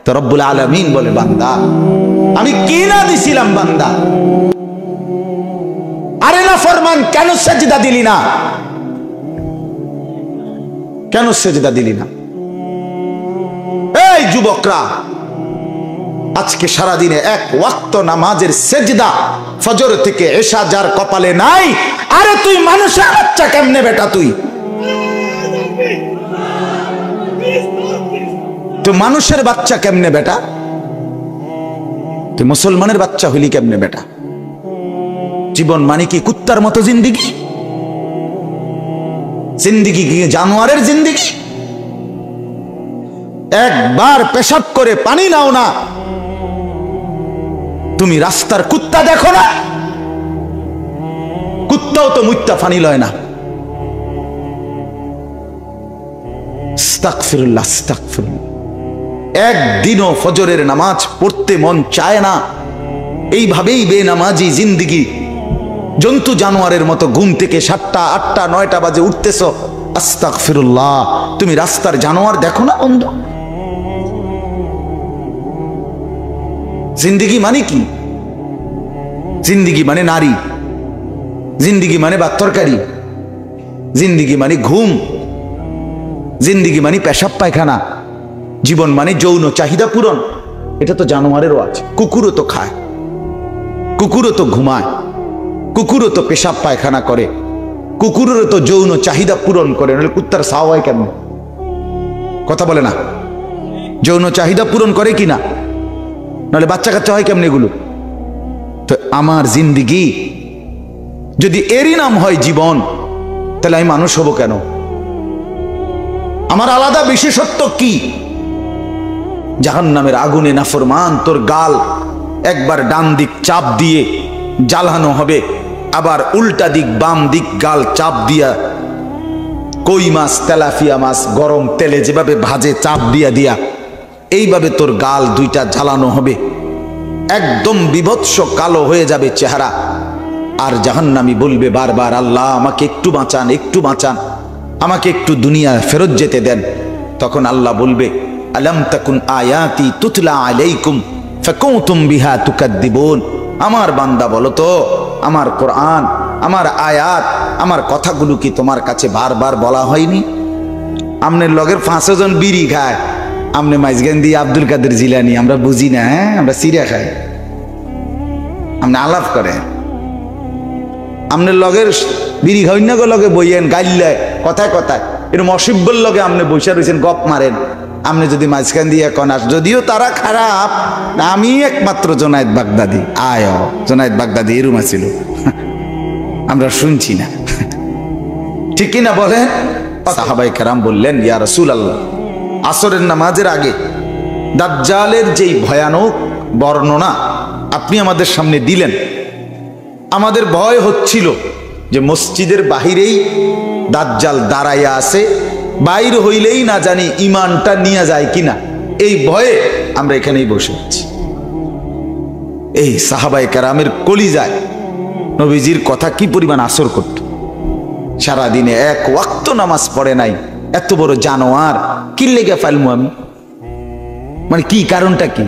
তো রব্বুল আলামিন বলে, বান্দা আমি কি না দিছিলাম বান্দা, আরে না ফরমান, কেন সেজদা দিলি না? কেন সেজদা দিলি না? এই যুবকরা, আজকে সারাদিনে এক ওয়াক্ত নামাজের সেজদা ফজর থেকে এশা যার কপালে নাই, আরে তুই মানুষের বাচ্চা কেমনে বেটা? তুই মানুষের বাচ্চা কেমনে বেটা? তুই মুসলমানের বাচ্চা হইলি কেমনে বেটা? জীবন মানে কি কুত্তার মতো জিন্দিগি? জিন্দিগি কি জানোয়ারের জিন্দিগি? একবার পেশাব করে পানি নাও না, তুমি রাস্তার কুত্তা দেখো না? কুত্তাও তো মুত্তা পানি লয় না। আস্তাগফিরুল্লাহ, আস্তাগফিরুল্লাহ। একদিনও ফজরের নামাজ পড়তে মন চায় না, এইভাবেই বেনামাজি জিন্দিগি। জন্তু জানোয়ারের মতো ঘুম থেকে 7টা 8টা 9টা বাজে উঠতেছ, আস্তাগফিরুল্লাহ। তুমি রাস্তার জানোয়ার দেখো না বন্ধু? জিন্দিগি মানে কি? জিন্দিগি মানে নারী, জিন্দিগি মানে ভাত তরকারি, জিন্দিগি মানে ঘুম, জিন্দিগি মানে পেশাব পায়খানা, জীবন মানে যৌন চাহিদা পূরণ। এটা তো জানোয়ারেরও আছে। কুকুরও তো খায়, কুকুরও তো ঘুমায়, কুকুরও তো পেশাব পায়খানা করে, কুকুরেরও তো যৌন চাহিদা পূরণ করে। নাহলে কুত্তার সাও হয় কেমন? কথা বলে না? যৌন চাহিদা পূরণ করে কি না? নাহলে বাচ্চা কাচ্চা হয় কেমন এগুলো? তো আমার জিন্দিগি যদি এরই নাম হয় জীবন, তাহলে আমি মানুষ হব কেন? আমার আলাদা বিশেষত্ব কি? জাহান্নামের আগুনে নাফরমান তোর গাল একবার ডান দিক চাপ দিয়ে জ্বালানো হবে, আবার উল্টা দিক বাম দিক গাল চাপ দিয়া, কই মাছ তেলাপিয়া মাছ গরম তেলে যেভাবে ভাজে চাপ দিয়া দিয়া, এইভাবে তোর গাল দুইটা জ্বালানো হবে, একদম বিভৎস কালো হয়ে যাবে চেহারা। আর জাহান্নামী বলবে বারবার, আল্লাহ আমাকে একটু বাঁচান, একটু বাঁচান, আমাকে একটু দুনিয়া ফেরত যেতে দেন। তখন আল্লাহ বলবে, আলাম তাকুন আয়াতি তুতলা আলাইকুম ফাকুনতুম বিহা তুকাদ্দিবুন। আমার বান্দা বলো তো, আমার কোরআন, আমার আয়াত, আমার কথাগুলো কি তোমার কাছে বারবার বলা হয়নি? আমনের লগের 500 জন বিড়ি খায়, আমনে মাইজগান্দি আব্দুল কাদের জিলানি আমরা বুঝি না? হ্যাঁ, আমরা সিরিয়া খাই, আমনে আলাপ করে। আমনের লগের বিড়ি খাই না গো, লগে বইয়েন গাইলে কথায় কথায় এরকম অসিব্বর লগে আমনে বৈশা রয়েছেন, গপ মারেন। আপনি যদি মাঝখান দিয়ে এখন আস, যদিও তারা খারাপ, আমি একমাত্র জোনায়েদ বাগদাদি, আয় জোনায়েদ বাগদাদি এরকম ছিল, আমরা শুনছি না, ঠিক কিনা বলেন? সাহাবায়ে কেরাম বললেন, ইয়া রাসূলুল্লাহ, আসরের নামাজের আগে দাজ্জালের যেই ভয়ানক বর্ণনা আপনি আমাদের সামনে দিলেন, আমাদের ভয় হচ্ছিল যে মসজিদের বাহিরেই দাজ্জাল দাঁড়াইয়া আছে, বাইর হইলেই না জানি ইমানটা নিয়ে যায় কিনা, এই ভয়ে আমরা এখানেই বসে আছি। এই সাহাবায়ে কেরামের কলিজায় নবীজির কথা কি পরিমাণ আসর করত। সারাদিনে এক ওয়াক্ত নামাজ পড়ে নাই, এত বড় জানোয়ার কি লেগে ফেলবো আমি? মানে কি কারণটা কি?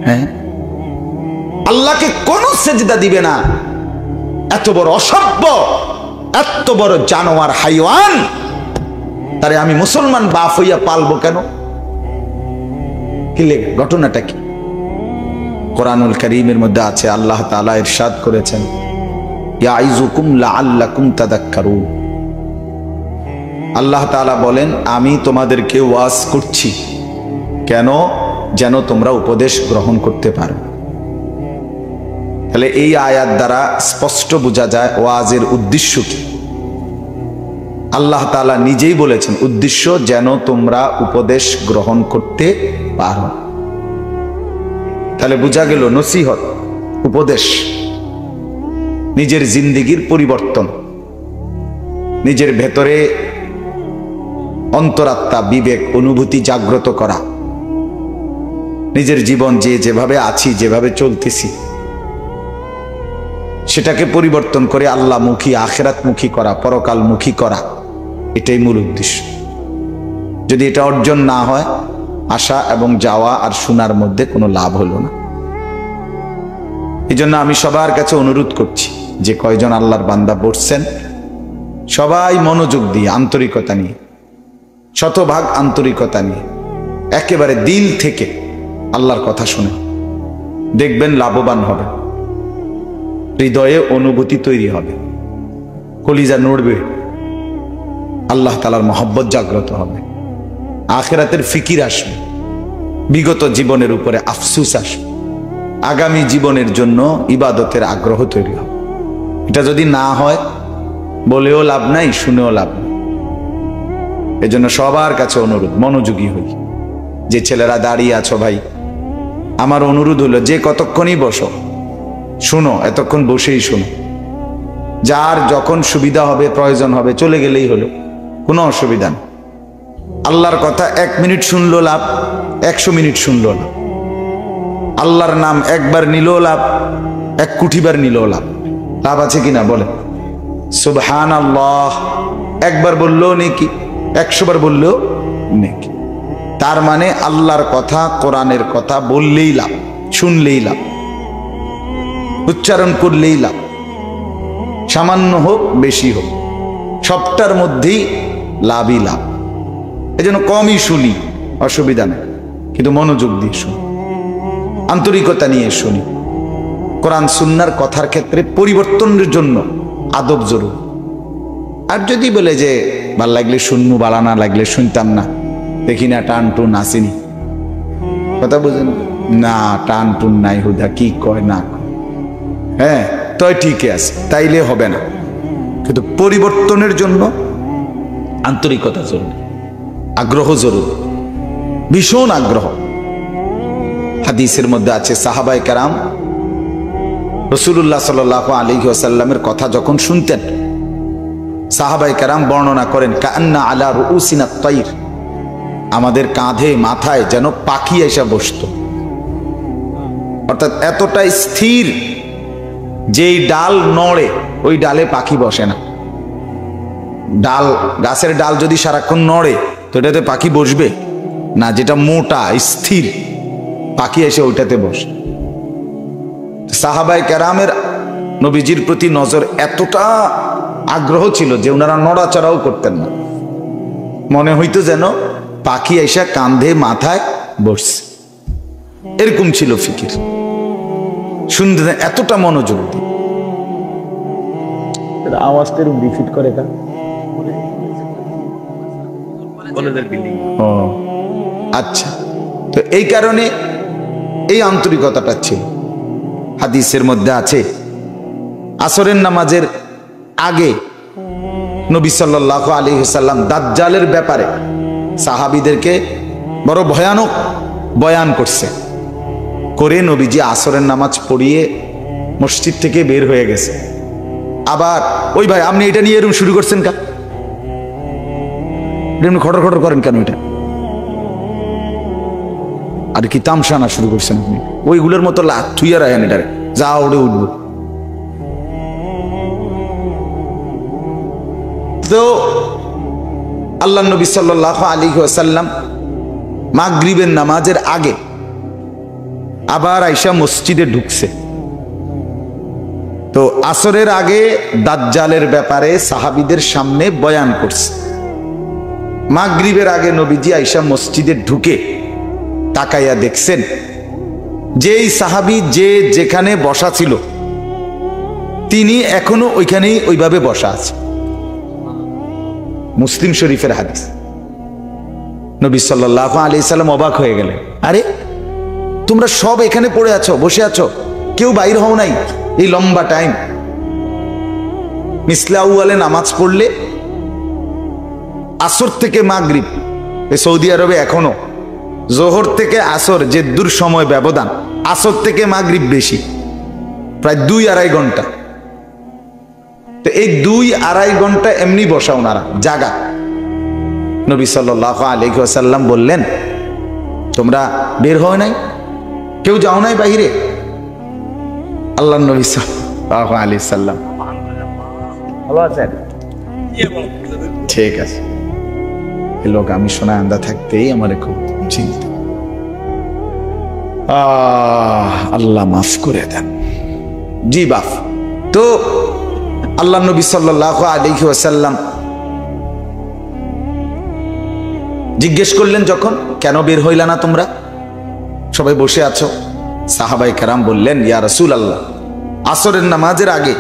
হ্যাঁ, আল্লাহকে কোন সেজদা দিবে না, এত বড় অসভ্য, এত বড় জানোয়ার হাইওয়ান, তারে আমি মুসলমান বাপ হইয়া পালবো কেন? কি লেগে, ঘটনাটা কি? কোরআনুল কারীমের মধ্যে আছে, আল্লাহ তাআলা ইরশাদ করেছেন, ইয়াইযুকুম লাআল্লাকুম তাযাক্কারুন। আল্লাহ তাআলা বলেন, আমি তোমাদেরকে ওয়াজ করছি কেন? যেন তোমরা উপদেশ গ্রহণ করতে পারো। তাহলে এই আয়াত দ্বারা স্পষ্ট বোঝা যায় ওয়াজের উদ্দেশ্য কি। আল্লাহ তাআলা নিজেই বলেছেন, উদ্দেশ্য যেন তোমরা উপদেশ গ্রহণ করতে পারো। তাহলে বোঝা গেল নসিহত, উপদেশ, নিজের জিন্দেগির পরিবর্তন, নিজের ভেতরে অন্তরাত্মা, বিবেক, অনুভূতি জাগ্রত করা, নিজের জীবন যেভাবে আছি, যেভাবে চলতেছি, সেটাকে পরিবর্তন করে আল্লাহমুখী, আখিরাতমুখী করা, পরকালমুখী করা, এটাই মূল উদ্দেশ্য। যদি এটা অর্জন না হয়, আসা এবং যাওয়া আর শোনার মধ্যে কোনো লাভ হলো না। এই জন্য আমি সবার কাছে অনুরোধ করছি, যে কয়জন আল্লাহর বান্দা বসছেন, সবাই মনোযোগ দিয়ে, আন্তরিকতা নিয়ে, শতভাগ আন্তরিকতা নিয়ে, একেবারে দিল থেকে আল্লাহর কথা শুনে দেখবেন লাভবান হবে। হৃদয়ে অনুভূতি তৈরি হবে, কলিজা নড়বে, আল্লাহ তাআলার মহব্বত জাগ্রত হবে, আখিরাতের ফিকির আসবে, বিগত জীবনের উপরে আফসোস আসবে, আগামী জীবনের জন্য ইবাদতের আগ্রহ তৈরি হবে। এটা যদি না হয়, বলেও লাভ নাই, শুনেও লাভ নাই। এজন্য সবার কাছে অনুরোধ, মনোযোগী হই। যে ছেলেরা দাঁড়িয়ে আছো ভাই, আমার অনুরোধ হলো, যে কতক্ষণই বসো, শুনো, এতক্ষণ বসেই শুনো। যার যখন সুবিধা হবে, প্রয়োজন হবে, চলে গেলেই হলো, কোনো অসুবিধা নেই। আল্লাহর কথা 1 মিনিট শুনলো লাভ, 100 মিনিট শুনলো লাভ। আল্লাহর নাম একবার নিলেও লাভ, 1 কোটিবার নিলেও লাভ। লাভ আছে কিনা বলে? সুবহানাল্লাহ একবার বললেও নেকি, 100 বার বললেও নেকি। তার মানে আল্লাহর কথা, কোরআনের কথা বললেই লাভ, শুনলেই লাভ, উচ্চারণ করলেই লাভ। সামান্য হোক বেশি হোক, সবটার মধ্যেই লাভই লাভ। এই জন্য কমই শুনি, অসুবিধা নেই, কিন্তু মনোযোগ দিয়ে শুনি, আন্তরিকতা নিয়ে শুনি। কোরআন সুন্নাহর কথার ক্ষেত্রে পরিবর্তনের জন্য আদব জরুরি। আর যদি বলে যে ভাল লাগলে শুনবো, ভালো না লাগলে শুনতাম না, দেখি না টান টুন আসেনি, কথা বুঝেন না, টান টুন নাই, হুদা কি কয় না কয়, হ্যাঁ তয় ঠিকই আছে, তাইলে হবে না। কিন্তু পরিবর্তনের জন্য আন্তরিকতা জরুরি, আগ্রহ জরুরি, ভীষণ আগ্রহ। হাদিসের মধ্যে আছে, সাহাবায়ে কেরাম রাসূলুল্লাহ সাল্লাল্লাহু আলাইহি ওয়াসাল্লামের কথা যখন শুনতেন, সাহাবায়ে কেরাম বর্ণনা করেন, কান্না আলা রুউসিনা তাইর, আমাদের কাঁধে মাথায় যেন পাখি এসে বসতো। অর্থাৎ এতটা স্থির, যেই ডাল নড়ে ওই ডালে পাখি বসে না। ডাল, গাছের ডাল যদি সারাক্ষণ নড়ে তো এটাতে পাখি বসবে না। যেটা মোটা স্থির, পাখি এসে ওইটাতে বসে। সাহাবায়ে কেরামের নবীজির প্রতি নজর এতটা আগ্রহ ছিল যে ওনারা নড়াচড়াও করতেন না, মনে হইতো যেন পাখি এসে কাঁধে মাথায় বসছে, এরকম ছিল ফিকির। শুনতে এতটা মনোযোগ দিয়ে। আওয়াজটা এরকম রিপিট করে কা আচ্ছা, তো এই কারণে এই আন্তরিকতাটা ছিল। হাদিসের মধ্যে আছে, আসরের নামাজের আগে নবী সাল্লাল্লাহু আলাইহি ওয়াসাল্লাম দাজ্জালের ব্যাপারে সাহাবীদেরকে বড় ভয়ানক বয়ান করছে। করে নবীজি আসরের নামাজ পড়িয়ে মসজিদ থেকে বের হয়ে গেছে। আবার ওই ভাই, আপনি এটা নিয়ে এরকম শুরু করছেন কেন, খটর খটর করেন কেন, এটা আর কি তামসানা শুরু করছেন আপনি? ওইগুলোর মতো লাত থুইয়া রাখেন, এটারে যা ওড়ে উঠবো। তো আল্লাহ নবী সাল্লাল্লাহু আলাইহি ওয়াসাল্লাম মাগরিবের নামাজের আগে আবার আয়েশা মসজিদে ঢুকছে। তো আসরের আগে দাজ্জালের ব্যাপারে সাহাবীদের সামনে বয়ান করছে। মাগরিবের আগে নবীজি আয়েশা মসজিদে ঢুকে তাকাইয়া দেখছেন, যেই সাহাবী যে যেখানে বসা ছিল তিনি এখনো ওইখানেই ওইভাবে বসা আছে। মুসলিম শরীফের হাদিস। নবী সাল্লাল্লাহু আলাইহি সাল্লাম অবাক হয়ে গেলেন, আরে তোমরা সব এখানে পড়ে আছো, বসে আছো, কেউ বাইর হও নাই এই লম্বা টাইম। মিসলে আউয়ালে নামাজ পড়লে আসর থেকে মাগরিব, সৌদি আরবে এখনো জোহর থেকে আসর যে দূর সময় ব্যবধান, আসর থেকে মাগরিব বেশি, প্রায় 2-2.5 ঘন্টা। তো এই 2-2.5 ঘন্টা এমনি বসা ওনারা জাগা। নবী সাল্লাল্লাহু আলাইহি ওয়াসাল্লাম বললেন, তোমরা বের হও নাই, কেউ যাও নাই বাহিরে? আল্লাহ নবী সাল্লাল্লাহু আলাইহি সাল্লাম, ভালো আছেন? ঠিক আছে। এ লোক আমি শোনা আন্দা থাকতেই আমার খুব চিন্তা। আল্লাহ মাফ করে দেন। জি বাপ। তো আল্লাহ নবী সাল্লাল্লাহু আলাইহি ওয়াসাল্লাম জিজ্ঞেস করলেন যখন, কেন বের হইলা না তোমরা, সবাই বসে আছো। সাহাবায়ে কেরাম বললেন, ইয়া রাসূলুল্লাহ, আসরের নামাজের আগে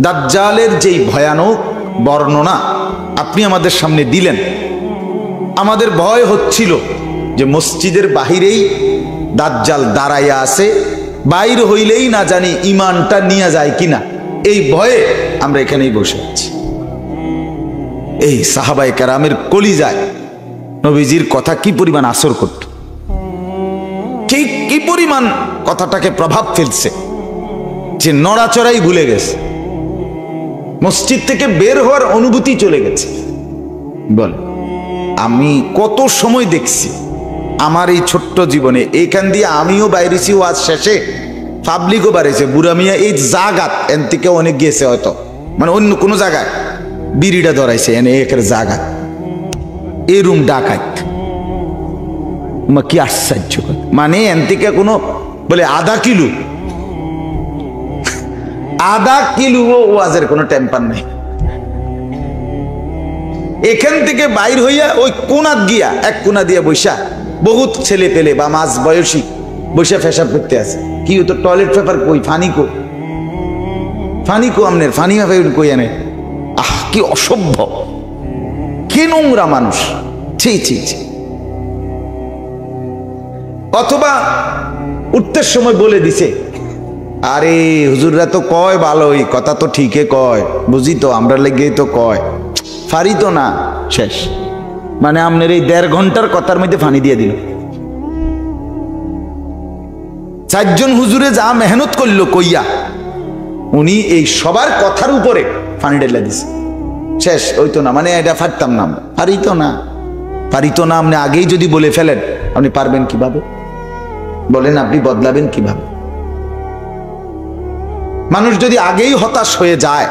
দাজ্জালের যেই ভয়ানক বর্ণনা আপনি আমাদের সামনে দিলেন, আমাদের ভয় হচ্ছিল যে মসজিদের বাহিরেই দাজ্জাল দাঁড়াইয়া আছে, বাইর হইলেই না জানি ইমানটা নিয়ে যায় কিনা, এই ভয়ে আমরা এখানেই বসে আছি। এই সাহাবায়ে কেরামের কলিজায় নবীজির কথা কি পরিমাণ আসর করত, কি পরিমাণ কথাটাকে প্রভাব ফেলছে, যে নড়াচড়াই ভুলে গেছে, মসজিদ থেকে বের হওয়ার অনুভূতি চলে গেছে। বল, আমি কত সময় দেখছি আমার এই ছোট্ট জীবনে, এইখান দিয়ে আমিও বাইরেছি ওয়াজ শেষে, পাবলিকও বাড়িয়েছে, বুড়া মিয়া এই জাগাত এন থেকে অনেক গিয়েছে হয়তো, মানে অন্য কোনো জায়গায় বিড়িটা ধরাইছে এনে একের জাগাত, এই রুম ডাকাত, কি আশ্চর্য, মানে এন থেকে কোনো বলে আধা কিলো ওয়াজের কোনো টেম্পার নেই। এখান থেকে বাইর হইয়া ওই কোনাত গিয়া এক কোনা দিয়া বৈশা বহুত ছেলে পেলে বা মাঝ বয়সী বৈশা ফেসাব করতে আছে, কি তো টয়লেট পেপার কই, ফানি কো আমনের ফানি কই আনে। কি অসভ্য, কি নোংরা মানুষ, ছি ছি ছি। অথবা উঠতে সময় বলে দিছে, আরে হুজুররা তো কয় ভালোই, কথা তো ঠিকই কয়, বুঝি তো আমরা লেগেই তো কয়, ফারি তো না, শেষ। মানে আপনার এই 1.5 ঘন্টার কথার মধ্যে ফানি দিয়ে দিল। 4 জন হুজুরে যা মেহনত করলো কইয়া, উনি এই সবার কথার উপরে ফানি ঢেলে দিছে, শেষ। ওই তো না, মানে এটা ফারতাম না, পারিত না আপনি আগেই যদি বলে ফেলেন, আপনি পারবেন কিভাবে বলেন, আপনি বদলাবেন কিভাবে? মানুষ যদি আগেই হতাশ হয়ে যায়,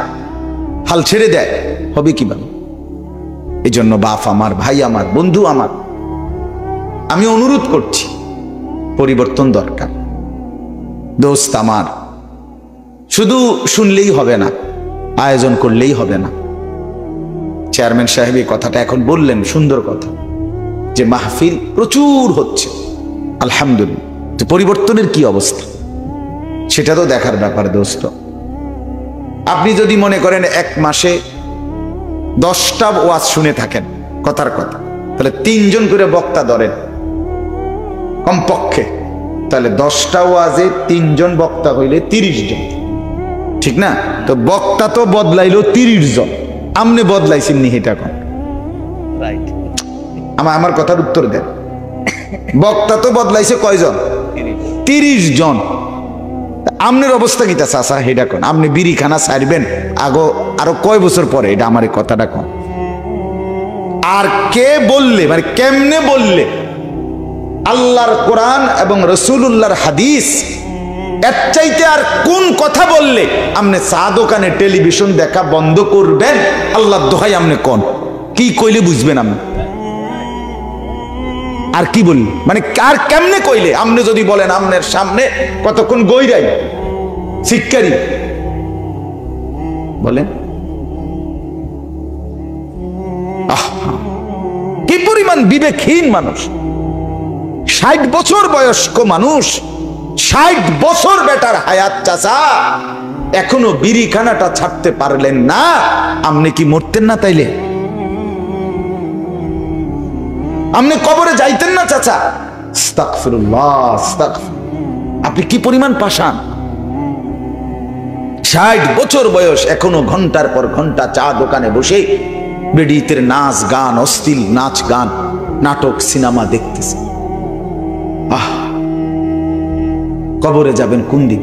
হাল ছেড়ে দেয়, হবে কিভাবে? এই জন্য বাপ আমার, ভাই আমার, বন্ধু আমার, আমি অনুরোধ করছি, পরিবর্তন দরকার। দোস্ত আমার, শুধু শুনলেই হবে না, আয়োজন করলেই হবে না। চেয়ারম্যান সাহেব এই কথাটা এখন বললেন, সুন্দর কথা, যে মাহফিল প্রচুর হচ্ছে, আলহামদুলিল্লাহ। তো পরিবর্তনের কি অবস্থা সেটা তো দেখার ব্যাপার দোস্ত। আপনি যদি মনে করেন 1 মাসে 10টা ওয়াজ শুনে থাকেন কথার কথা, তাহলে 3 জন করে বক্তা ধরেন কমপক্ষে, তাহলে 10টা ওয়াজে 3 জন বক্তা হইলে 30 জন, ঠিক না? তো বক্তা তো বদলাইলো 30 জন, আমনে বদলাইছেন নি? এটা কোন রাইট? আমার কথার উত্তর দেন। বক্তা তো বদলাইছে কয়জন? 30 জন। আমনের অবস্থা কি চাচা হেডা কোন? আপনি বিড়িখানা ছাড়বেন আরো কয় বছর পরে? এটা আমার কথাটা কোন। আর কে বললে, মানে কেমনে বললে আল্লাহর কোরআন এবং রাসূলুল্লাহর হাদিস, এর চাইতে আর কোন কথা বললে আপনি চা দোকানে টেলিভিশন দেখা বন্ধ করবেন? আল্লাহর দোহাই আপনি কোন কি কইলে বুঝবেন আপনি? আর কি বললি, মানে আর কেমনে কইলে? আপনি যদি বলেন আপনার সামনে কতক্ষণ গইরাই শিক্ষারি বলেন, কি পরিমাণ বিবেকহীন মানুষ। 60 বছর বয়স্ক মানুষ, 60 বছর বেটার হায়াত চাচা, এখনো বিড়িখানাটা ছাড়তে পারলেন না, আপনি কি মরতেন না তাইলে? আপনি কবরে যাইতেন না চাচা? আস্তাগফিরুল্লাহ, আপনি কি পরিমাণ পাষাণ। 60 বছর বয়স, এখনো ঘন্টার পর ঘন্টা চা দোকানে বসে বেডিতের নাচ গান, অশ্লীল নাচ গান, নাটক, সিনেমা দেখতেছে। কবরে যাবেন কোন দিন?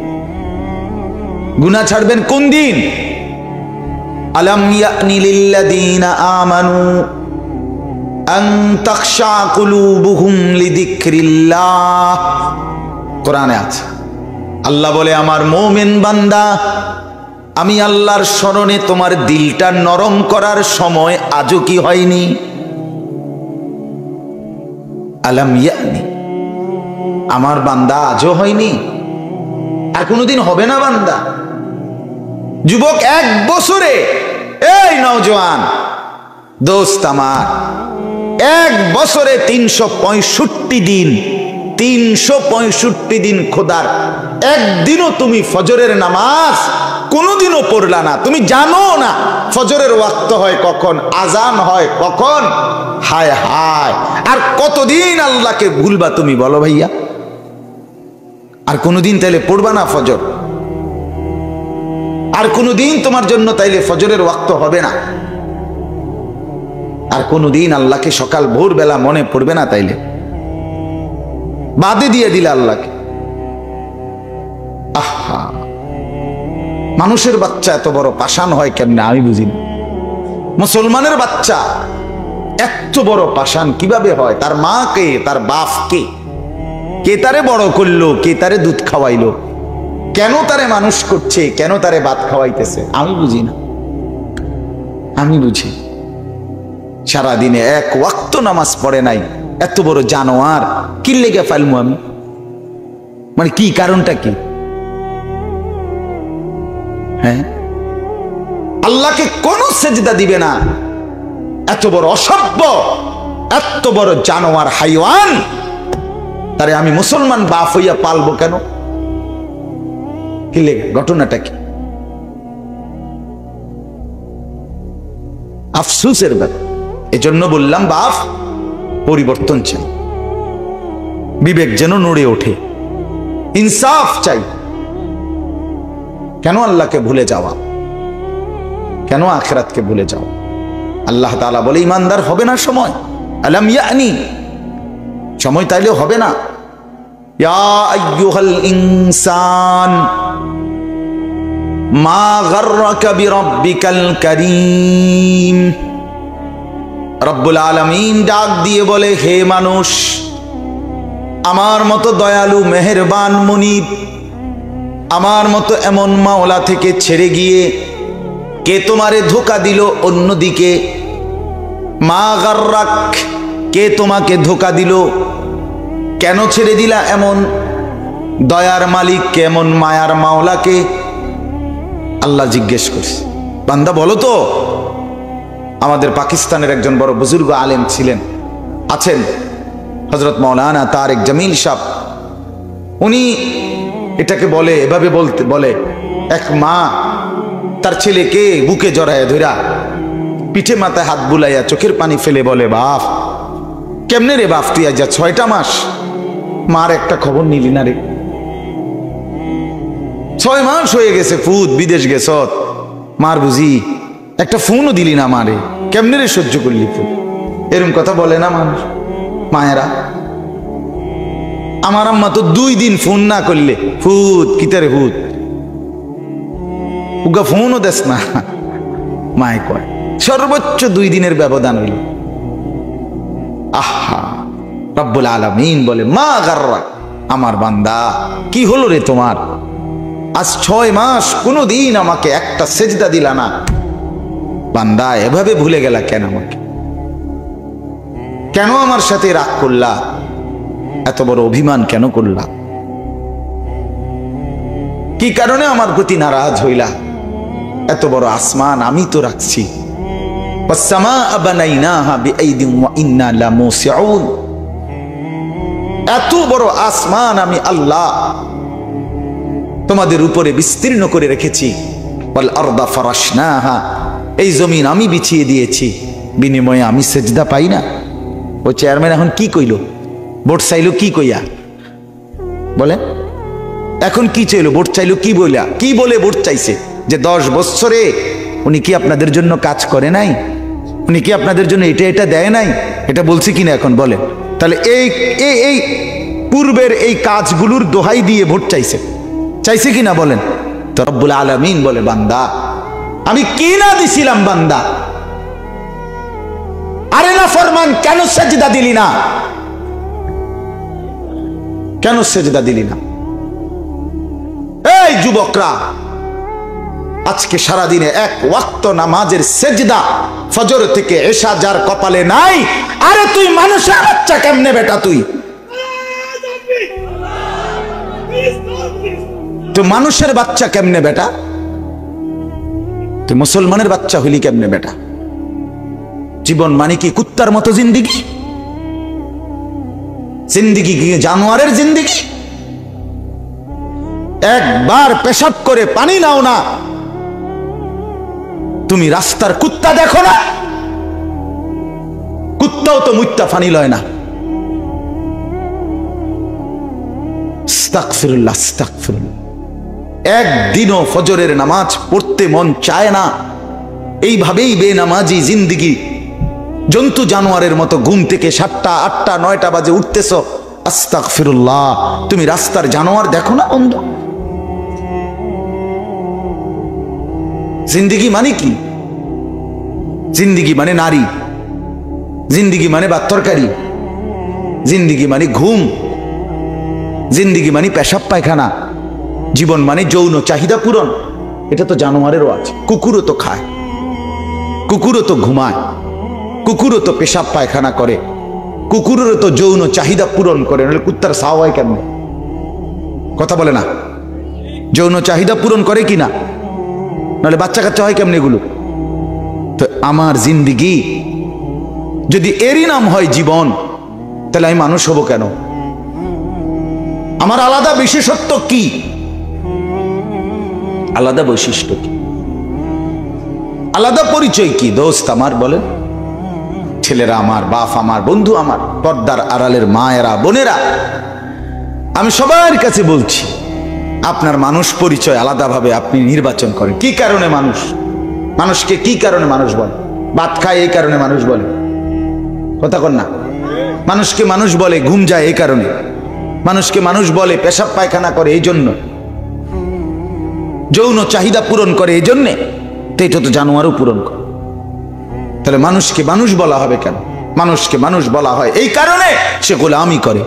গুনাহ ছাড়বেন কোন দিন? আলাম ইয়ানি লিল্লাযীনা আমানু আন তাখশা কুলুবুহুম লিযিকরিল্লাহ। কোরআনে আছে, আল্লাহ বলে, আমার মুমিন বান্দা, আমি আল্লাহর স্মরণে তোমার দিলটা নরম করার সময় আজও কি হয়নি? আলাম ইয়ানি, আমার বান্দা আজও হয়নি, আর কোনোদিন হবে না বান্দা। যুবক, 1 বছরে, এই নওজোয়ান দোস্ত আমার, 1 বছরে 365 দিন, 365 দিন খোদার একদিনও তুমি ফজরের নামাজ কোনোদিনও পড়লা না। তুমি জানো না ফজরের ওয়াক্ত হয় কখন, আজান হয় কখন। হায় হায়, আর কতদিন আল্লাহকে ভুলবা তুমি বলো ভাইয়া? আর কোনোদিন তাইলে পড়বা না ফজর? আর কোনোদিন তোমার জন্য তাইলে ফজরের ওয়াক্ত হবে না? আর কোনোদিন আল্লাহকে সকাল ভোরবেলা মনে পড়বে না? তাইলে বাদে দিয়ে দিলে আল্লাহকে। আহা, মানুষের বাচ্চা এত বড় পাষাণ হয় কেমনে আমি বুঝি না। মুসলমানের বাচ্চা এত বড় পাষাণ কিভাবে হয়? তার মা কে, তার বাপ কে? কে তারে বড় করলো? কে তারে দুধ খাওয়াইলো? কেন তারে মানুষ করছে? কেন তারে ভাত খাওয়াইতেছে? আমি বুঝি না, আমি বুঝি। সারাদিনে 1 ওয়াক্ত নামাজ পড়ে নাই, এত বড় জানোয়ার কি লেগে ফেলমু আমি? মানে কি কারণটা কি? হ্যাঁ, আল্লাহকে কোন সেজদা দিবে না, এত বড় অসভ্য, এত বড় জানোয়ার, হাইওয়ান, তারে আমি মুসলমান বাপ হইয়া পালবো কেন? কি লেগে? ঘটনাটা কি? আফসোসের ব্যাপার। এজন্য বললাম বাপ, পরিবর্তন চাই, বিবেক যেন নড়ে ওঠে, ইনসাফ চাই। কেন আল্লাহকে ভুলে যাওয়া? কেন আখিরাতকে ভুলে যাওয়া? আল্লাহ তাআলা বলে ইমানদার হবে না সময়। আলাম ইয়ানি, সময় তাইলে হবে না। ইয়া আইয়ুহাল ইনসান মা গাররাকা বিরাব্বিকাল কারীম। রব্বুল আলামিন ডাক দিয়ে বলে, হে মানুষ, আমার মতো দয়ালু মেহেরবান মুনিব, আমার মতো এমন মাওলা থেকে ছেড়ে গিয়ে কে তোমারে ধোঁকা দিল অন্যদিকে? মা গাররাক, কে তোমাকে ধোঁকা দিল? কেন ছেড়ে দিলা এমন দয়ার মালিক, কেমন মায়ার মাওলাকে? আল্লাহ জিজ্ঞেস করছে, বান্দা বলো তো। আমাদের পাকিস্তানের একজন বড় বুজুর্গ আলেম ছিলেন, আছেন, হযরত মাওলানা তারেক জামিল সাহেব। উনি এটাকে বলে, এভাবে বলে, এক মা তার ছেলেকে বুকে জড়ায় ধরা, পিঠে মাথায় হাত বুলাইয়া চোখের পানি ফেলে বলে, বাপ কেমনে রে বাপ, তুই আজ 6টা মাস মার একটা খবর নিলি না রে? 6 মাস হয়ে গেছে, ফুত বিদেশ গেছ, মার বুঝি একটা ফোনও দিলি না মারে, কেমনে রে সহ্য করলি ফুত? এরকম কথা বলে না মানুষ, মায়েরা? আমার আম্মা তো 2 দিন ফোন না করলে ফুত কিতারে ফুত, উগা ফোনও দেস না, মায়ে কয়। সর্বোচ্চ 2 দিনের ব্যবধান হইল। আহা, রব্বুল আলামিন বলে, মা গাররাক, আমার বান্দা কি হলো রে তোমার? আজ 6 মাস কোনদিন আমাকে একটা সেজদা দিলা না। বান্দা এভাবে ভুলে গেলা কেন আমাকে? কেন আমার সাথে রাগ করলা? এত বড় অভিমান কেন করলা? কি কারণে আমার প্রতি নারাজ হইলা? এত বড় আসমান আমি তো রাখছি, এত বড় আসমান আমি আল্লাহ তোমাদের উপরে বিস্তীর্ণ করে রেখেছি। এই জমিন আমি বিছিয়ে দিয়েছি, বিনিময়ে আমি সেজদা পাই না? ও চেয়ারম্যান এখন কি কইল? ভোট চাইলো কি কইয়া? বলে এখন কি চাইলো? ভোট চাইলো কি বইলা? কি বলে ভোট চাইছে? যে 10 বছরে উনি কি আপনাদের জন্য কাজ করে নাই? উনি কি আপনাদের জন্য এটা এটা দেয় নাই? এটা বলছে কিনা এখন বলে? তাহলে এই পূর্বের এই কাজগুলোর দোহাই দিয়ে ভোট চাইছে, চাইছে কিনা বলেন? তো রব্বুল আলামিন বলে, বান্দা আমি কি না দিছিলাম বান্দা? আরে না ফরমান, কেন সেজদা দিলি না? কেন সেজদা দিলি না? এই যুবকরা, আজকে সারাদিনে এক ওয়াক্ত নামাজের সেজদা ফজর থেকে এশা যার কপালে নাই, আরে তুই মানুষের বাচ্চা কেমনে বেটা? তুই মানুষের বাচ্চা কেমনে বেটা? তুই মুসলমানের বাচ্চা হইলি কেমনে বেটা? জীবন মানে কি কুত্তার মতো জিন্দিগি? জিন্দিগি কি জানোয়ারের জিন্দিগি? একবার পেশাব করে পানি নাও না, তুমি রাস্তার কুত্তা দেখো না? কুত্তাও তো মুত্তা পানি লয় না। আস্তাগফিরুল্লাহ, আস্তাগফিরুল্লাহ। একদিনও ফজরের নামাজ পড়তে মন চায় না। এইভাবেই বেনামাজি জিন্দিগি, জন্তু জানোয়ারের মতো ঘুম থেকে 7টা 8টা 9টা বাজে উঠতেছ। আস্তাগফিরুল্লাহ, তুমি রাস্তার জানোয়ার দেখো না বন্ধু? জিন্দিগি মানে কি? জিন্দিগি মানে নারী, জিন্দিগি মানে ভাত তরকারি, জিন্দিগি মানে ঘুম, জিন্দিগি মানে পেশাব পায়খানা, জীবন মানে যৌন চাহিদা পূরণ। এটা তো জানোয়ারেরও আছে। কুকুরও তো খায়, কুকুরও তো ঘুমায়, কুকুরও তো পেশাব পায়খানা করে, কুকুরেরও তো যৌন চাহিদা পূরণ করে। নাহলে কুত্তার সাও হয় কেমন? কথা বলে না? যৌন চাহিদা পূরণ করে কি না? নাহলে বাচ্চা কাচ্চা হয় কেমন এগুলো? তো আমার জিন্দিগি যদি এরই নাম হয় জীবন, তাহলে আমি মানুষ হব কেন? আমার আলাদা বিশেষত্ব কি? আলাদা বৈশিষ্ট্য কি? আলাদা পরিচয় কি দোস্ত আমার? বলেন। ছেলেরা আমার, বাপ আমার, বন্ধু আমার, পর্দার আড়ালের মায়েরা, বোনেরা, আমি সবার কাছে বলছি, আপনার মানুষ পরিচয় আলাদাভাবে আপনি নির্বাচন করেন। কি কারণে মানুষ? মানুষকে কি কারণে মানুষ বলে? ভাত খায় এই কারণে মানুষ বলে, কথা কন না? মানুষকে মানুষ বলে ঘুম যায় এই কারণে, মানুষকে মানুষ বলে পেশাব পায়খানা করে এই জন্য, যৌন চাহিদা পূরণ করে এই জন্যে। তো এটা তো জানোয়ারও পূরণ করে। তাহলে মানুষকে মানুষ বলা হবে কেন? মানুষকে মানুষ বলা হয় এই কারণে সে গোলামি করে,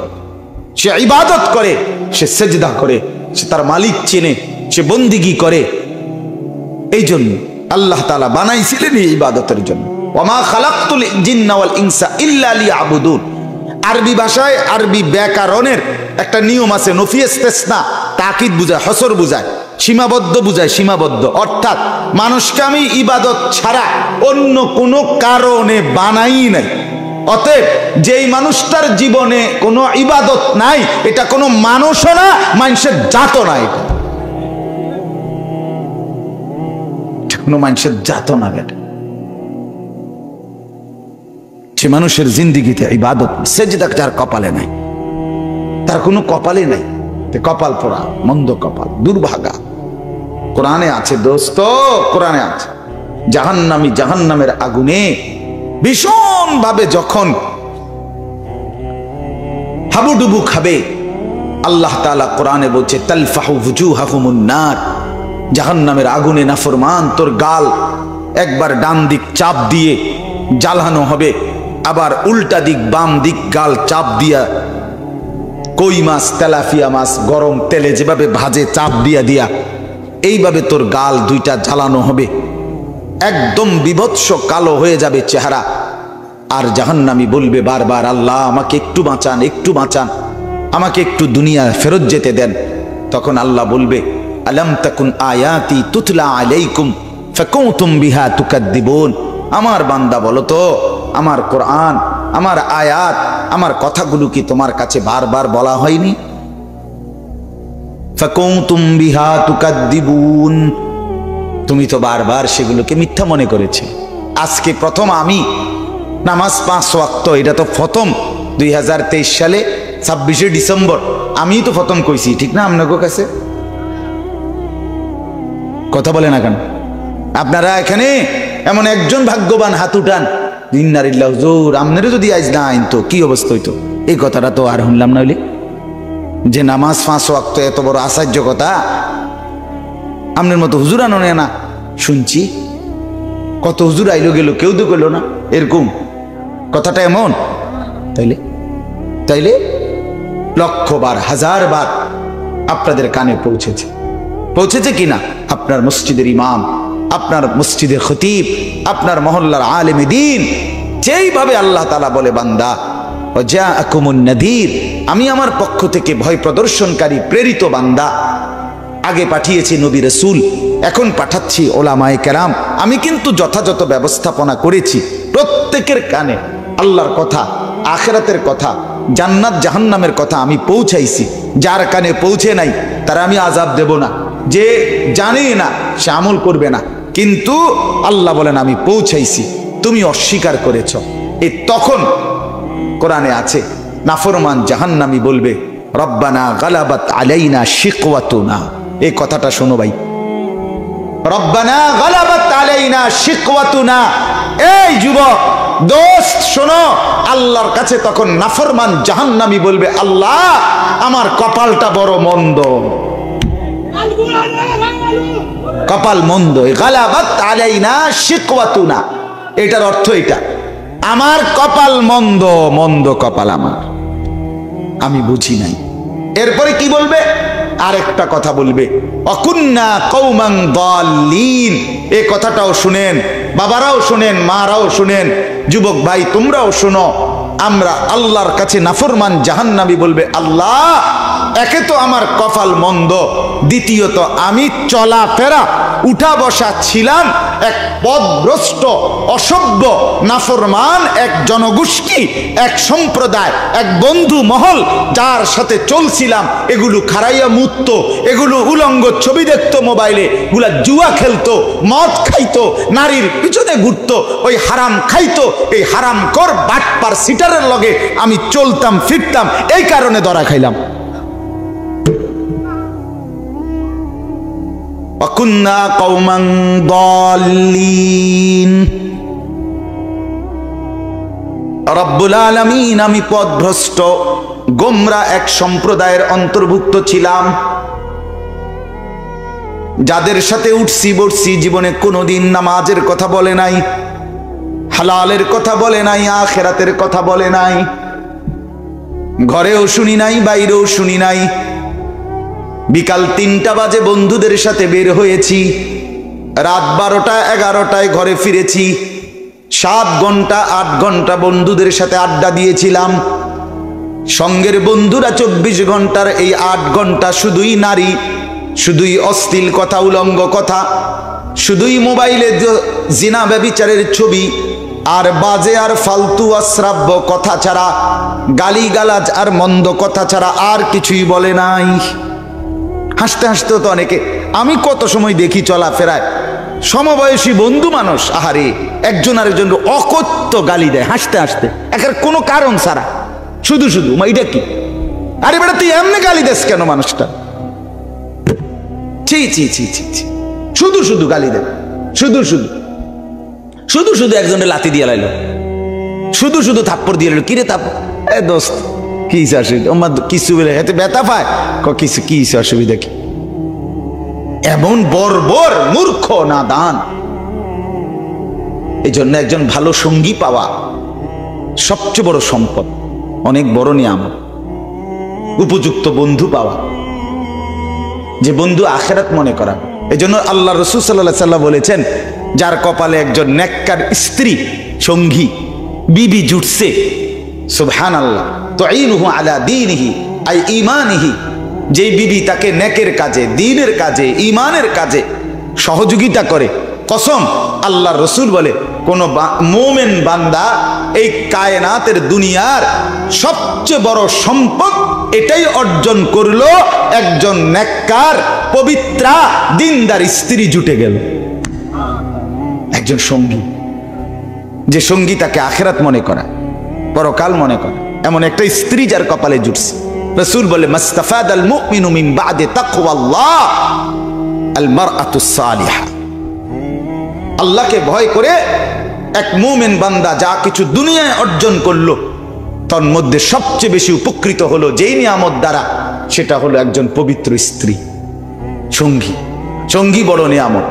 সে ইবাদত করে, সে সেজদা করে, সে তার মালিক চেনে, সে বন্দিগি করে। এই জন্য আল্লাহ তাআলা বানাইছিলেন এই ইবাদতের জন্য। ওয়ামা খালাকতুল জিন্না ওয়াল ইনসা ইল্লা লিয়াবুদুন। আরবি ভাষায়, আরবি ব্যাকরণের একটা নিয়ম আছে, নফি ইস্তেসনা, তাকিদ বুঝায়, হসর বুঝায়, সীমাবদ্ধ বুঝায়, সীমাবদ্ধ। অর্থাৎ মানুষকে আমি ইবাদত ছাড়া অন্য কোনো কারণে বানাই নাই। অতএব যেই মানুষটার জীবনে কোনো ইবাদত নাই, এটা কোনো মানুষও না, মানুষের জাতও না। এটা কোনো মানুষের জাতও না। বেটা, সে মানুষের জিন্দিগিতে ইবাদত সেজদা যার কপালে নাই, তার কোনো কপালে নাই, কপাল পোড়া, মন্দ কপাল, দুর্ভাগা। কোরআনে আছে দোস্ত, কোরআনে আছে জাহান্নামী জাহান্নামের আগুনে ভীষণ ভাবে যখন হাবুডুবু খাবে, আল্লাহ তাআলা কোরআনে বলছে তালফাহু ওয়ুজুহাহুমুন নার। জাহান্নামের আগুনে নাফরমান তোর গাল একবার ডান দিক চাপ দিয়ে জ্বালানো হবে, আবার উল্টা দিক বাম দিক গাল চাপ দিয়া, কই মাছ তেলাপিয়া মাছ গরম তেলে যেভাবে ভাজে চাপ দিয়া দিয়া এইভাবে তোর গাল দুইটা জ্বালানো হবে, একদম বিভৎস কালো হয়ে যাবে চেহারা। আর জাহান্নামী বলবে বারবার, আল্লাহ আমাকে একটু বাঁচান, একটু বাঁচান, আমাকে একটু দুনিয়া ফেরত যেতে দেন। তখন আল্লাহ বলবে আলাম তাকুন আয়াতি তুতলা আলাইকুম ফাকুনতুম বিহা তুকাদ্দিবুন। আমার বান্দা বলো তো, আমার কোরআন, আমার আয়াত, আমার কথাগুলো কি তোমার কাছে বারবার বলা হয়নি? ফাকুনতুম বিহা তুকাদ্দিবুন, তুমি তো বারবার সেগুলোকে মিথ্যা মনে করেছে। আজকে প্রথম আমি নামাজ 5 ওয়াক্ত, এটা তো প্রথম 2023 সালে 26শে ডিসেম্বর আমি তো প্রথম কইছি, ঠিক না? আপনাদের কাছে কথা বলে না কেন? আপনারা এখানে এমন একজন ভাগ্যবান হাত উঠান, ইন্নালিল্লাহি হুজুর আমনেরও যদি আজ না আইন তো কি অবস্থা হইতো? এই কথাটা তো আর শুনলাম না। হইলে যে নামাজ 5 ওয়াক্ত এত বড় আশ্চর্য কথা, আমনের মতো হুজুর আনে না। শুনছি কত হুজুর আইলো গেল, কেউ তো গেল না, এরকম কথাটা এমন। তাইলে তাইলে লক্ষবার হাজার বার আপনাদের কানে পৌঁছেছে। পৌঁছেছে কিনা? আপনার মসজিদের ইমাম, আপনার মসজিদের খতিব, আপনার মহল্লার আলেমে দ্বীন যেইভাবে আল্লাহ তাআলা বলে, বান্দা ওয়াজাআকুমুন নাযীর, আমি আমার পক্ষ থেকে ভয় প্রদর্শনকারী প্রেরিত বান্দা। আগে পাঠিয়েছি নবী রাসূল, এখন পাঠাচ্ছি ওলামায়ে কেরাম। আমি কিন্তু যথাযথ ব্যবস্থাপনা করেছি। প্রত্যেকের কানে আল্লাহর কথা, আখিরাতের কথা, জান্নাত জাহান্নামের কথা আমি পৌঁছাইছি। যার কানে পৌঁছে নাই তারা আমি আযাব দেব না। যে জানে না সে আমল করবে না, কিন্তু আল্লাহ বলেন আমি পৌঁছাইছি, তুমি অস্বীকার করেছ। এই তখন কোরআনে আছে নাফরমান জাহান্নামী বলবে, রব্বানা গালাবাত আলাইনা শিকওয়াতুনা। এই কথাটা শোনো ভাই, রব্বানা গালাবাত আলাইনা শিকওয়াতুনা। এই যুবক দোস্ত শোনো, আল্লাহর কাছে তখন নাফরমান জাহান্নামী বলবে, আল্লাহ আমার কপালটা বড় মন্দ, কপাল মন্দ। গালাবাত আলাইনা শিকওয়াতুনা, এটার অর্থ এটা, আমার কপাল মন্দ, মন্দ কপাল আমার, আমি বুঝি নাই। এরপরে কি বলবে? আরেকটা কথা বলবে, অকুন্না কওমান দাল্লিন। এই কথাটাও শুনেন, বাবারাও শুনেন, মারাও শুনেন, যুবক ভাই তোমরাও শোনো। আমরা আল্লাহর কাছে নাফরমান জাহান্নামী বলবে, আল্লাহ একে তো আমার কপাল মন্দ, দ্বিতীয়ত আমি চলাফেরা উঠা বসা ছিলাম এক পথভ্রষ্ট অসভ্য নাফরমান এক জনগোষ্ঠী, এক সম্প্রদায়, এক বন্ধু মহল, যার সাথে চলছিলাম এগুলো খারাইয়া মুত্ত, এগুলো উলঙ্গ ছবি দেখতো মোবাইলে, গুলা জুয়া খেলতো, মদ খাইতো, নারীর পিছনে ঘুরতো, ওই হারাম খাইতো। এই হারাম কর বাটপার সিটারের লগে আমি চলতাম ফিরতাম, এই কারণে ধরা খাইলাম। وَكُنَّا قَوْمًا ضَالِّينَ। রব্বুল আলামিন, আমি পথভ্রষ্ট গোমরা এক সম্প্রদায়ের অন্তর্ভুক্ত ছিলাম, যাদের সাথে উঠছি বসছি জীবনে কোনোদিন নামাজের কথা বলে নাই, হালালের কথা বলে নাই, আখিরাতের কথা বলে নাই, ঘরেও শুনি নাই, বাইরেও শুনি নাই। বিকাল 3টা বাজে বন্ধুদের সাথে বের হয়েছি, রাত 12টা 11টায় ঘরে ফিরেছি। 7 ঘন্টা 8 ঘন্টা বন্ধুদের সাথে আড্ডা দিয়েছিলাম। সঙ্গের বন্ধুরা 24 ঘন্টার এই 8 ঘন্টা শুধুই নারী, শুধুই অশ্লীল কথা, উলঙ্গ কথা, শুধুই মোবাইলে জিনা ব্যভিচারের ছবি আর বাজে আর ফালতু অশ্রাব্য কথা ছাড়া, গালিগালাজ আর মন্দ কথা ছাড়া আর কিছুই বলে নাই। হাসতে হাসতে তো অনেকে, আমি কত সময় দেখি চলাফেরায় সমবয়সী বন্ধু মানুষ, আহারে একজন আরেকজন অকথ্য গালি দেয় হাসতে হাসতে, একের কোনো কারণ ছাড়া, শুধু শুধু। এটা কি? আরে বেটা তুই এমনি গালি দেস কেন মানুষটা? ছি ছি ছি ছি ছি, শুধু শুধু গালি দেয়, শুধু শুধু, শুধু শুধু একজনের লাথি দিয়ে লাইলো, শুধু শুধু থাপ্পড় দিয়ে লাইলো। কিরে থাপ্পড়? এ দোস্ত কি কিছু বলে এতে ব্যথা পায়, কিছু কি অসুবিধা কি? এমন বর্বর মূর্খ নাদান। এই জন্য একজন ভালো সঙ্গী পাওয়া সবচেয়ে বড় সম্পদ, অনেক বড় নিয়ামত। উপযুক্ত বন্ধু পাওয়া, যে বন্ধু আখিরাত মনে করা। এই জন্য আল্লাহ রাসূল সাল্লাল্লাহু আলাইহি ওয়াসাল্লাম বলেছেন, যার কপালে একজন নেককার স্ত্রী সঙ্গী বিবি জুটছে, সুবহানাল্লাহ, তুঈনুহু আলা দীনিহি আই ঈমানিহি, যেই বিবি তাকে নেকের কাজে, দ্বীনের কাজে, ঈমানের কাজে সহযোগিতা করে, কসম আল্লাহর রাসূল বলে কোন মুমিন বান্দা এই কায়নাতের দুনিয়ার সবচেয়ে বড় সম্পদ এটাই অর্জন করলো, একজন নেককার পবিত্রা দিনদার স্ত্রী জুটে গেল, একজন সঙ্গী, যে সঙ্গী তাকে আখিরাত মনে করা, পরকাল মনে করা, এমন একটা স্ত্রী যার কপালে জুটছে। রাসূল বলে, মাস্তাফাদাল মুমিনু মিন বা'দে তাকওয়াল্লাহ আল মারআতুস সালিহা। আল্লাহকে ভয় করে এক মুমিন বান্দা যা কিছু দুনিয়ায় অর্জন করলো, তার মধ্যে সবচেয়ে বেশি উপকৃত হলো যেই নিয়ামত দ্বারা, সেটা হলো একজন পবিত্র স্ত্রী, সঙ্গী। সঙ্গী বড় নিয়ামত,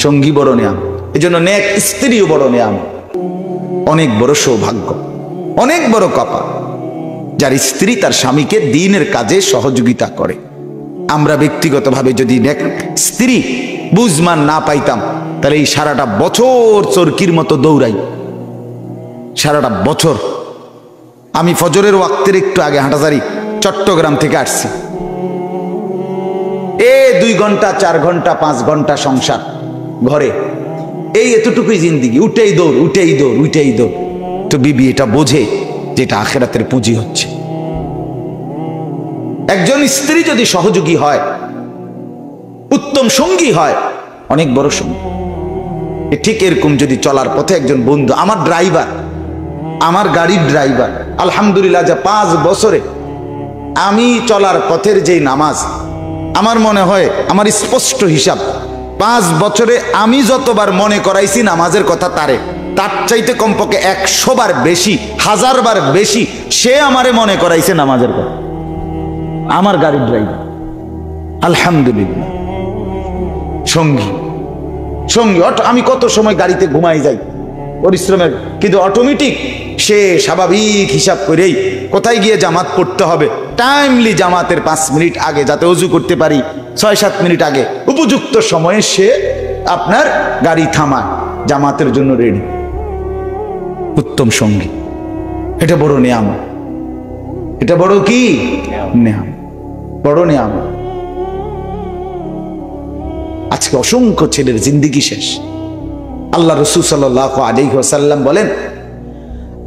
সঙ্গী বড় নিয়ামত। এই জন্য নেক স্ত্রীও বড় নিয়ামত, অনেক বড় সৌভাগ্য, অনেক বড় কপাল, যার স্ত্রী তার স্বামীকে দ্বীনের কাজে সহযোগিতা করে। আমরা ব্যক্তিগতভাবে যদি স্ত্রী বুঝমান না পাইতাম, তাহলে এই সারাটা বছর চরকির মতো দৌড়াই, সারাটা বছর। আমি ফজরের ওয়াক্তের একটু আগে হাঁটাজারি চট্টগ্রাম থেকে আসছি, 2 ঘন্টা 4 ঘন্টা 5 ঘন্টা সংসার ঘরে, এই এতটুকুই জিন্দিগি, উঠেই দৌড় উঠেই দৌড় উঠেই দৌড়। তো বিবি এটা বোঝে যে এটা আখিরাতের পুঁজি হচ্ছে। একজন স্ত্রী যদি সহযোগী হয়, উত্তম সঙ্গী হয়, অনেক বড় সঙ্গী। ঠিক এরকম যদি চলার পথে একজন বন্ধু, আমার ড্রাইভার, আমার গাড়ির ড্রাইভার, আলহামদুলিল্লাহ, যা 5 বছরে আমি চলার পথের যে নামাজ, আমার মনে হয়, আমার স্পষ্ট হিসাব, 5 বছরে আমি যতবার মনে করাইছি নামাজের কথা তার চাইতে কমপক্ষে 100 বার বেশি, 1000 বার বেশি সে আমারে মনে করাইছে নামাজের কথা। আমার গাড়ির ড্রাইভার, আলহামদুলিল্লাহ, সঙ্গী সঙ্গী। আমি কত সময় গাড়িতে ঘুমাই যাই পরিশ্রমের, কিন্তু অটোমেটিক সে স্বাভাবিক হিসাব করেই কোথায় গিয়ে জামাত পড়তে হবে, টাইমলি জামাতের 5 মিনিট আগে যাতে ওযু করতে পারি, 6-7 মিনিট আগে উপযুক্ত সময়ে সে আপনার গাড়ি থামায়, জামাতের জন্য রেডি। উত্তম সঙ্গী, এটা বড় নিয়ামত, এটা বড় কি নিয়ামত, বড় নিয়ামত। আজকে অসংখ্য ছেলের জিন্দেগি শেষ। আল্লাহ রাসূল সাল্লাল্লাহু আলাইহি ওয়াসাল্লাম বলেন,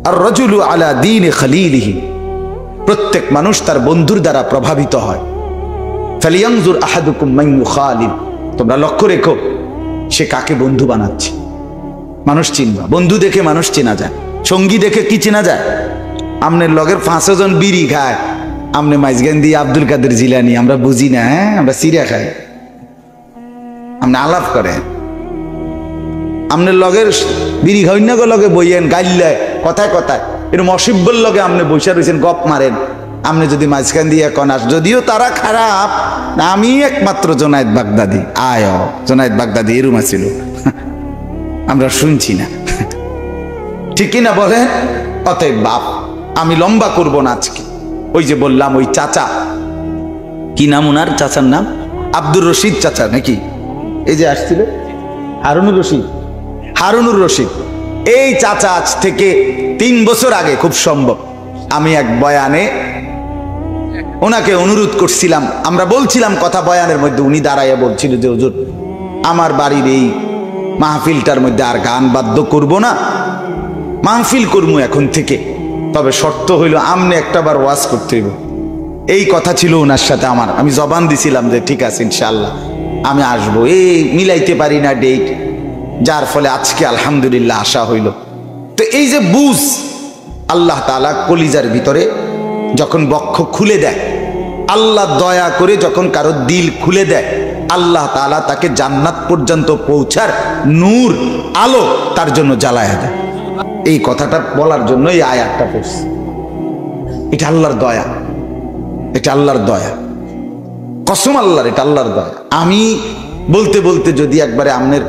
আর রাজুলু আলা দীনি খলিলিহি, প্রত্যেক মানুষ তার বন্ধুর দ্বারা প্রভাবিত হয়। ফালিয়ানজুর আহাদুকুম মান ইউখালিল, তোমরা লক্ষ্য রেখো সে কাকে বন্ধু বানাচ্ছে। মানুষ চিনবা, বন্ধু দেখে মানুষ চেনা যায়, সঙ্গী দেখে কি চেনা যায়? আমনের লগের 500 জন বিড়ি খায়, আমনে মাইজগান্দি আব্দুল কাদের জিলানি, আমরা বুঝি না, হ্যাঁ আমরা সিরিয়া খাই, আমনে আলাপ করে, আমনের লগের বিড়ি খাই না, লগে বইয়েন গাইলে কথায় কথায়, এরকম অসিব্বর লগে আমনে বৈশা রয়েছেন, গপ মারেন। আমনে যদি মাঝখান দিয়ে এখন আস, যদিও তারা খারাপ, আমি একমাত্র জোনায়েদ বাগদাদি, জোনায়েদ বাগদাদি এরম আছিল, আমরা শুনছি না, ঠিক না বলেন? অতএব বাপ, আমি লম্বা করব না আজকে। ওই যে বললাম, ওই চাচা, কি নাম ওনার চাচার নাম? আব্দুর রশিদ চাচা নাকি? এই যে আসছিল হারুনুর রশিদ, হারুনুর রশিদ। এই চাচা আজ থেকে 3 বছর আগে খুব সম্ভব আমি এক বয়ানে ওনাকে অনুরোধ করছিলাম, আমরা বলছিলাম কথা বয়ানের মধ্যে, উনি দাঁড়াইয়া বলছিল যে হুজুর, আমার বাড়ির এই মাহফিলটার মধ্যে আর গান বাদ্য করব না, মাহফিল করবো এখন থেকে, তবে শর্ত হইল আমনে একটাবার ওয়াজ করতে হইব। এই কথা ছিল ওনার সাথে আমার, আমি জবান দিছিলাম যে ঠিক আছে ইনশাআল্লাহ আমি আসবো। এই মিলাইতে পারি না ডেট, যার ফলে আজকে আলহামদুলিল্লাহ আসা হইল। তো এই যে বুঝ, আল্লাহ তাআলা কলিজার ভিতরে যখন বক্ষ খুলে দেয়, আল্লাহ দয়া করে যখন কারো দিল খুলে দেয়, আল্লাহ তাআলা তাকে জান্নাত পর্যন্ত পৌঁছার নূর, আলো তার জন্য জ্বালায়া দেয়। এই কথাটা বলার জন্য এই আয়াতটা পড়ছি। এটা আল্লাহর দয়া, এটা আল্লাহর দয়া, কসম আল্লাহর, এটা আল্লাহর দয়া। আমি বলতে বলতে যদি একবারে আমনের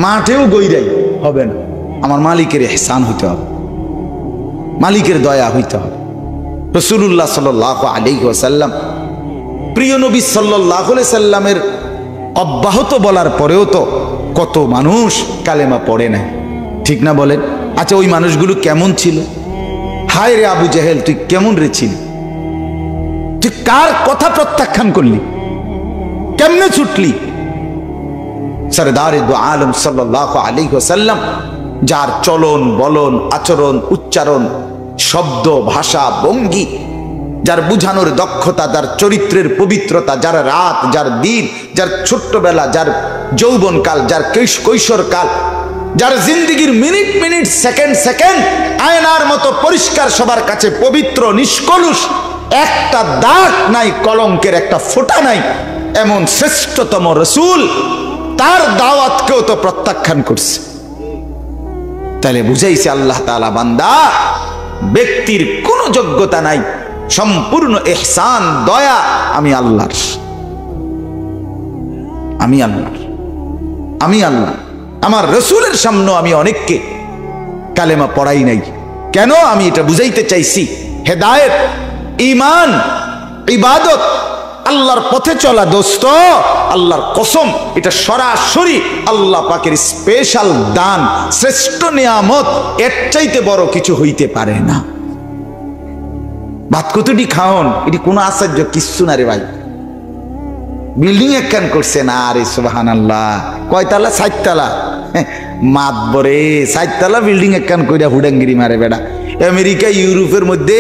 মাঠেও গইরাই হবে না, আমার মালিকের ইহসান হইতে হবে, মালিকের দয়া হইতে হবে। রাসূলুল্লাহ সাল্লাল্লাহু আলাইহি ওয়াসাল্লাম, প্রিয় নবী সাল্লাল্লাহু আলাইহি সাল্লামের অব্যাহত বলার পরেও তো কত মানুষ কালেমা পড়ে নাই, ঠিক না বলেন? আচ্ছা, ওই মানুষগুলো কেমন ছিল? হায় রে আবু জেহেল, তুই কেমন রে ছিলি? তুই কার কথা প্রত্যাখ্যান করলি? কেমনে ছুটলি? সরদারে দু আলম সাল্লাল্লাহু আলাইহি ওয়াসাল্লাম, যার চলন বলন আচরণ উচ্চারণ শব্দ ভাষা ভঙ্গি, যার বুঝানোর দক্ষতা, যার চরিত্রের পবিত্রতা, যার রাত যার দিন, যার ছোট্টবেলা, যার যৌবনকাল, যার কৈশোরকাল, যার জিন্দিগির মিনিট মিনিট সেকেন্ড সেকেন্ড আয়নার মতো পরিষ্কার, সবার কাছে পবিত্র নিষ্কলুষ, একটা দাগ নাই, কলঙ্কের একটা ফোঁটা নাই, এমন শ্রেষ্ঠতম রাসূল, তার দাওয়াতকেও তো প্রত্যাখ্যান করছে। তাহলে বুঝাইছে আল্লাহ তাআলা, বান্দা ব্যক্তির কোনো যোগ্যতা নাই, সম্পূর্ণ ইহসান দয়া আমি আল্লাহর, আমি আল্লাহর, আমি আল্লাহ। আমার রাসূলের সামনে আমি অনেককে কালেমা পড়াই নাই। কেন? আমি এটা বুঝাইতে চাইছি, হেদায়েত, ঈমান, ইবাদত আল্লাহর পথে চলা দোস্ত, আল্লাহর কসম, এটা সরাসরি আল্লাহ পাকের স্পেশাল দান, শ্রেষ্ঠ নিয়ামত, এর চাইতে বড় কিছু হইতে পারে না। ভাত কতটি খাওন, এটি কোনো আশ্চর্য কিচ্ছু না রে ভাই। বিল্ডিং একখান করছে না, আরে সুবহানাল্লাহ, কয়তলা? 4 তলা। মাত বরে 4 তলা বিল্ডিং একখান কইরা হুডাঙ্গিরি মারে বেড়া। আমেরিকা ইউরোপের মধ্যে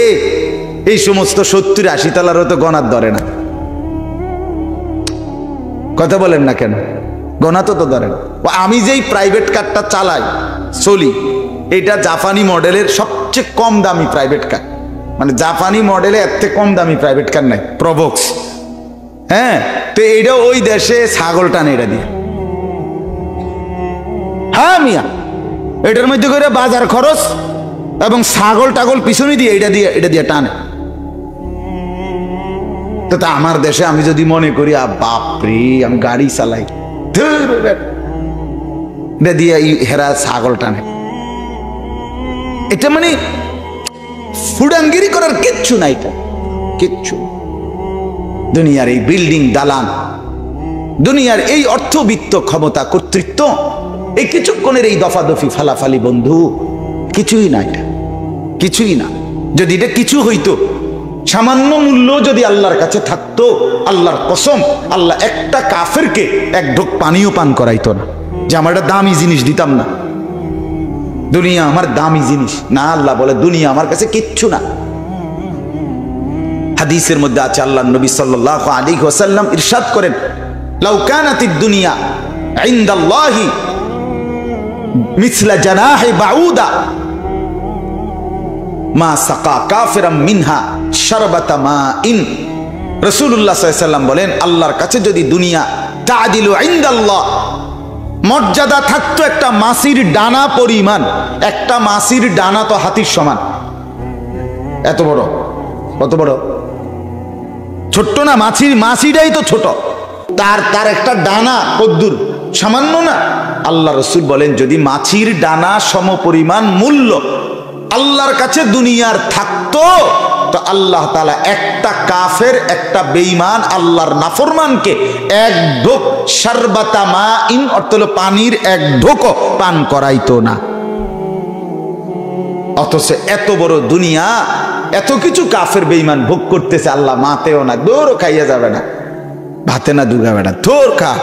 এই সমস্ত 70-80 তলারও তো গণার ধরে না। কথা বলেন না কেন? গণা তো ধরেন। আমি যেই প্রাইভেট কারটা চালাই চলি, এটা জাপানি মডেলের সবচেয়ে কম দামি প্রাইভেট কার, মানে জাপানি মডেলে এর থেকে কম দামি প্রাইভেট কার নাই, প্রবক্স। হ্যাঁ, তো এইটা ওই দেশে ছাগল টানে এটা দিয়ে। হ্যাঁ মিয়া, এটার মধ্যে করে বাজার খরচ এবং ছাগল টাগল পিছনে দিয়ে এটা দিয়ে টানে। তো তা আমার দেশে আমি যদি মনে করি বাপরে আমি গাড়ি চালাই, এটা দিয়ে হেরা ছাগল টানে, এটা মানে ফুডাঙ্গিরি করার কিচ্ছু নাই, এটা কিচ্ছু। দুনিয়ার এই বিল্ডিং দালান, দুনিয়ার এই অর্থবিত্ত ক্ষমতা কর্তৃত্ব, এই কিছুক্ষণের এই দফাদফি ফালাফালি বন্ধু, কিছুই না, এটা কিছুই না। যদি এটা কিছু হইতো, সামান্য মূল্য যদি আল্লাহর কাছে থাকতো, আল্লাহর কসম, আল্লাহ একটা কাফেরকে এক ঢোক পানিও পান করাইতো না, যে আমার একটা দামি জিনিস দিতাম না। দুনিয়া আমার দামি জিনিস না, আল্লাহ বলে দুনিয়া আমার কাছে কিচ্ছু না। হাদিসের মধ্যে আছে, আল্লাহর নবী সাল্লাল্লাহু আলাইহি ওয়াসাল্লাম ইরশাদ করেন, লাউ কানাতিদ দুনিয়া ইনদাল্লাহি মিসলা জানাহি বাউদা মা সাকা কাফিরাম মিনহা শারবাতা মাইন। রাসূলুল্লাহ সাল্লাল্লাহু আলাইহি ওয়াসাল্লাম বলেন, আল্লাহর কাছে যদি দুনিয়া তাআদিলু ইনদাল্লাহ, মর্যাদা থাকতো একটা মাছির ডানা পরিমাণ, একটা মাছির ডানা তো হাতির সমান, এত বড়, কত বড়, ছোট্ট না, মাছিটাই তো ছোট, তার একটা ডানা কদ্দুর, সামান্য না। আল্লাহ রাসূল বলেন, যদি মাছির ডানা সমপরিমাণ মূল্য আল্লাহর কাছে দুনিয়ার থাকতো, তো আল্লাহ তাআলা একটা কাফের, একটা বেঈমান, আল্লাহর নাফরমানকে এক ঢোক শারবাতা মাইন, অর্থ হলো পানির এক ঢোকও পান করাইতো না। অথচ এত বড় দুনিয়া, এত কিছু কাফের বেঈমান ভোগ করতেছে, আল্লাহ মাতেও না, দৌড়ও খাইয়া যাবে না, ভাতে না দুগাবে না, তোর খা।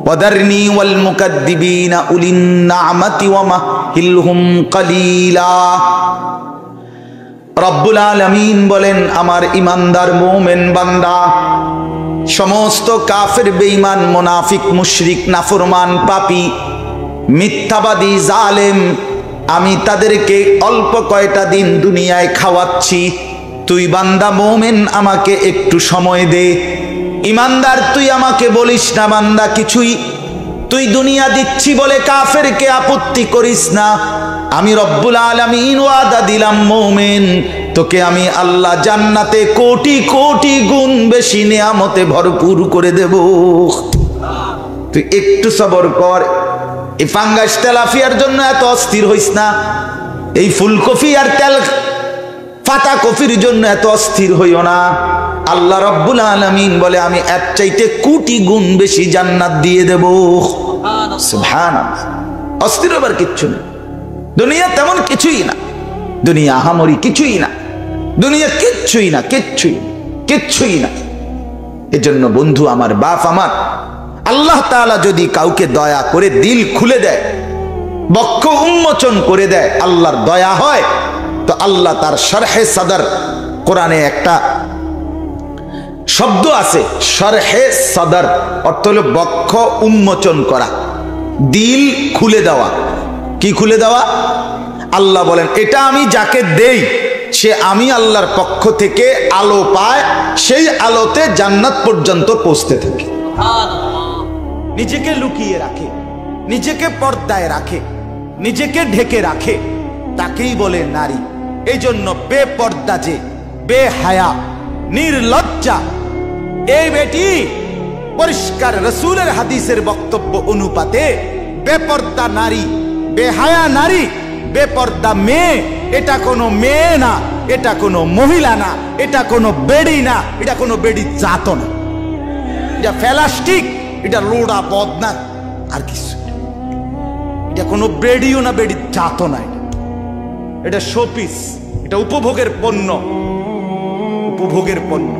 ওয়াদারনি ওয়াল মুকাদ্দিবিনা উলিন নি'মাতি ওয়া মাহিলহুম কালিলা। রব্বুল আলামিন বলেন, আমার ইমানদার মুমিন বান্দা, সমস্ত কাফের বেঈমান মুনাফিক মুশরিক নাফরমান পাপী মিথ্যাবাদী জালেম, আমি তাদেরকে অল্প কয়টা দিন দুনিয়ায় খাওয়াচ্ছি, তুই বান্দা মুমিন আমাকে একটু সময় দে। ইমানদার তুই আমাকে বলিস না বান্দা কিছুই, তুই দুনিয়া দিচ্ছি বলে কাফেরকে আপত্তি করিস না। আমি রব্বুল আলামিন ওয়াদা দিলাম মুমিন, তোকে আমি আল্লাহ জান্নাতে কোটি কোটি গুণ বেশি নিয়ামতে ভরপুর করে দেব, তুই একটু সবর কর। এই ফাঙ্গাস তেলাফিয়ার জন্য এত অস্থির হইস না, এই ফুলকপি আর তেল পাতা কফির জন্য এত অস্থির হইও না। আল্লাহ রব্বুল আলামিন বলে, আমি এর চাইতে কোটি গুণ বেশি জান্নাত দিয়ে দেব। সুবহানাল্লাহ, অস্থির হবার কিচ্ছু নেই। দুনিয়া তেমন কিছুই না, দুনিয়া আহামরি কিছুই না, দুনিয়া কিচ্ছুই না, কিচ্ছুই না। এজন্য বন্ধু আমার, বাপ আমার, আল্লাহ তাআলা যদি কাউকে দয়া করে দিল খুলে দেয়, বক্ষ উন্মোচন করে দেয়, আল্লাহর দয়া হয়, তো আল্লাহ তার শরহে সদর, কোরআনে একটা শব্দ আছে শরহে সদর, অর্থ হলো বক্ষ উন্মোচন করা, দিল খুলে দেওয়া। কি খুলে দেওয়া? আল্লাহ বলেন, এটা আমি যাকে দেই সে আমি আল্লাহর পক্ষ থেকে আলো পায়, সেই আলোতে জান্নাত পর্যন্ত পৌঁছতে থাকে। নিজেকে লুকিয়ে রাখে, নিজেকে পর্দায় রাখে, নিজেকে ঢেকে রাখে, তাকেই বলে নারী। এই জন্য বেপর্দা যে, বেহায়া, নির্লজ্জা, এই বেটি পরিষ্কার রাসূলের হাদিসের বক্তব্য অনুপাতে বেপর্দা নারী, বেহায়া নারী, বেপর্দা মেয়ে, এটা কোনো মেয়ে না, এটা কোনো মহিলা না, এটা কোনো বেড়ি না, এটা কোনো বেড়ি জাত না, এটা প্লাস্টিক, এটা লোড়া বদনা, আর কিছু এটা কোনো বেড়িও না, বেড়ি জাত না, এটা শোপিস, এটা উপভোগের পণ্য, উপভোগের পণ্য।